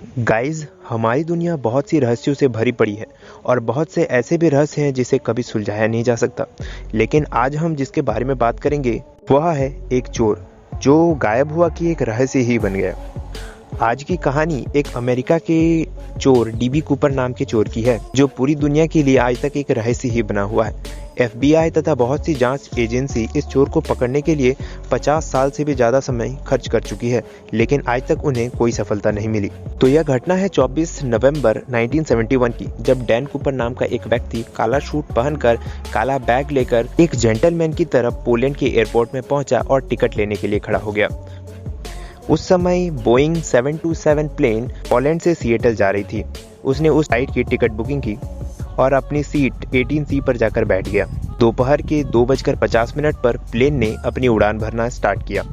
Guys, हमारी दुनिया बहुत सी रहस्यों से भरी पड़ी है और बहुत से ऐसे भी रहस्य हैं जिसे कभी सुलझाया नहीं जा सकता। लेकिन आज हम जिसके बारे में बात करेंगे वह है एक चोर जो गायब हुआ कि एक रहस्य ही बन गया। आज की कहानी एक अमेरिका के चोर डीबी कूपर नाम के चोर की है जो पूरी दुनिया के लिए आज तक एक रहस्य ही बना हुआ है। एफबीआई तथा बहुत सी जांच एजेंसी इस चोर को पकड़ने के लिए 50 साल से भी ज्यादा समय खर्च कर चुकी है, लेकिन आज तक उन्हें कोई सफलता नहीं मिली। तो यह घटना है 24 नवंबर 1971 की, जब डैन कूपर नाम का एक व्यक्ति काला सूट पहनकर काला बैग लेकर एक जेंटलमैन की तरफ पोलैंड के एयरपोर्ट में पहुंचा और टिकट लेने के लिए खड़ा हो गया। उस समय बोइंग 727 प्लेन पोलैंड से सिएटल जा रही थी। उसने उस फ्लाइट की टिकट बुकिंग की और अपनी सीट 18C पर जाकर बैठ गया। दोपहर के 2:50 पर प्लेन ने अपनी उड़ान भरना स्टार्ट किया।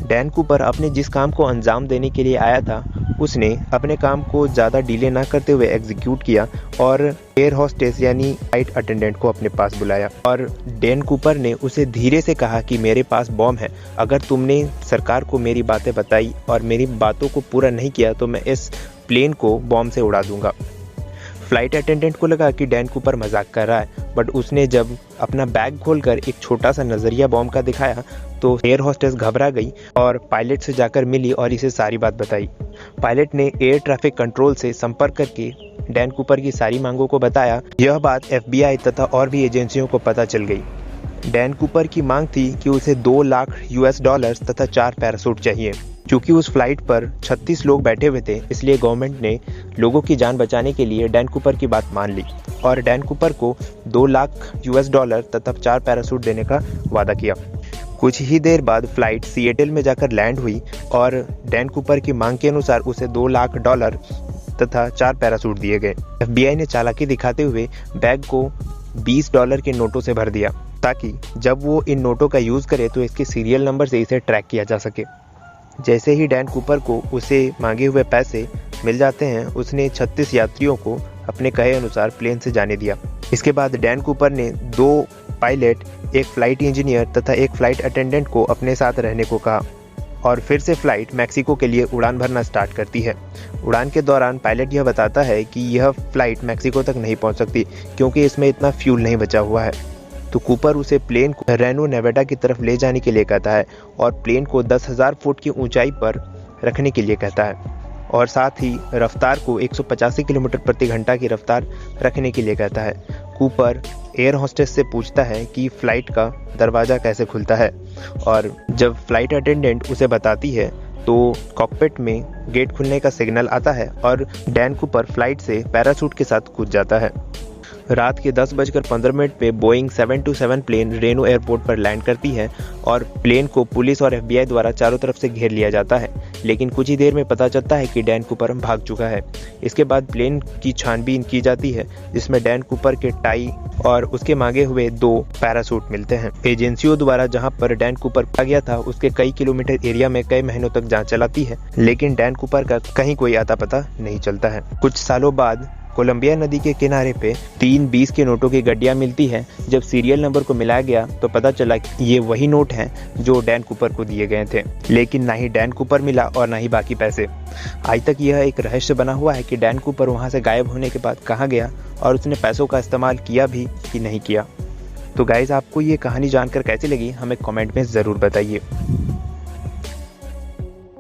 डैन कूपर अपने जिस काम को अंजाम देने के लिए आया था उसने अपने काम को ज़्यादा डिले ना करते हुए एग्जीक्यूट किया और एयर होस्टेस यानी फ्लाइट अटेंडेंट को अपने पास बुलाया और डैन कूपर ने उसे धीरे से कहा कि मेरे पास बॉम्ब है, अगर तुमने सरकार को मेरी बातें बताई और मेरी बातों को पूरा नहीं किया तो मैं इस प्लेन को बॉम्ब से उड़ा दूंगा। फ्लाइट अटेंडेंट को लगा कि डैन कूपर मजाक कर रहा है, बट उसने जब अपना बैग खोलकर एक छोटा सा नजरिया बॉम्ब का दिखाया तो एयर होस्टेस घबरा गई और पायलट से जाकर मिली और इसे सारी बात बताई। पायलट ने एयर ट्रैफिक कंट्रोल से संपर्क करके डैन कूपर की सारी मांगों को बताया। यह बात एफबीआई तथा और भी एजेंसियों को पता चल गई। डैन कूपर की मांग थी कि उसे $2 लाख तथा 4 पैराशूट चाहिए। क्योंकि उस फ्लाइट पर 36 लोग बैठे हुए थे, इसलिए गवर्नमेंट ने लोगों की जान बचाने के लिए डैन कूपर की बात मान ली और डैन कूपर को $2 लाख तथा 4 पैराशूट देने का वादा किया। कुछ ही देर बाद फ्लाइट सिएटल में जाकर लैंड हुई और डैन कूपर की मांग के अनुसार उसे $2 लाख तथा 4 पैराशूट दिए गए। एफबीआई ने चालाकी दिखाते हुए बैग को $20 के नोटों से भर दिया ताकि जब वो इन नोटों का यूज करे तो इसके सीरियल नंबर से इसे ट्रैक किया जा सके। जैसे ही डैन कूपर को उसे मांगे हुए पैसे मिल जाते हैं, उसने 36 यात्रियों को अपने कहे अनुसार प्लेन से जाने दिया। इसके बाद डैन कूपर ने 2 पायलट, एक फ्लाइट इंजीनियर तथा एक फ्लाइट अटेंडेंट को अपने साथ रहने को कहा और फिर से फ्लाइट मैक्सिको के लिए उड़ान भरना स्टार्ट करती है। उड़ान के दौरान पायलट यह बताता है कि यह फ्लाइट मैक्सिको तक नहीं पहुंच सकती क्योंकि इसमें इतना फ्यूल नहीं बचा हुआ है। तो कूपर उसे प्लेन को रेनो नेवाडा की तरफ ले जाने के लिए कहता है और प्लेन को 10,000 फुट की ऊंचाई पर रखने के लिए कहता है और साथ ही रफ्तार को 185 किलोमीटर प्रति घंटा की रफ्तार रखने के लिए कहता है। कूपर एयर होस्टेस से पूछता है कि फ्लाइट का दरवाज़ा कैसे खुलता है और जब फ्लाइट अटेंडेंट उसे बताती है तो कॉकपिट में गेट खुलने का सिग्नल आता है और डैन कूपर फ्लाइट से पैराशूट के साथ कूद जाता है। रात के 10:15 पे बोइंग 727 प्लेन रेनो एयरपोर्ट पर लैंड करती है और प्लेन को पुलिस और एफबीआई द्वारा चारों तरफ से घेर लिया जाता है, लेकिन कुछ ही देर में पता चलता है कि डैन कूपर भाग चुका है। इसके बाद प्लेन की छानबीन की जाती है जिसमें डैन कूपर के टाई और उसके मांगे हुए 2 पैराशूट मिलते हैं। एजेंसियों द्वारा जहां पर डैन कूपर पाया गया था उसके कई किलोमीटर एरिया में कई महीनों तक जांच चलाती है, लेकिन डैन कूपर का कहीं कोई आता पता नहीं चलता है। कुछ सालों बाद कोलंबिया नदी के किनारे पे 3 20 के नोटों की गड्डियां मिलती हैं। जब सीरियल नंबर को मिलाया गया तो पता चला कि ये वही नोट हैं जो डैन कूपर को दिए गए थे, लेकिन ना ही डैन कूपर मिला और ना ही बाकी पैसे। आज तक यह एक रहस्य बना हुआ है कि डैन कूपर वहां से गायब होने के बाद कहाँ गया और उसने पैसों का इस्तेमाल किया भी कि नहीं किया। तो गाइज, आपको ये कहानी जानकर कैसी लगी हमें कमेंट में ज़रूर बताइए।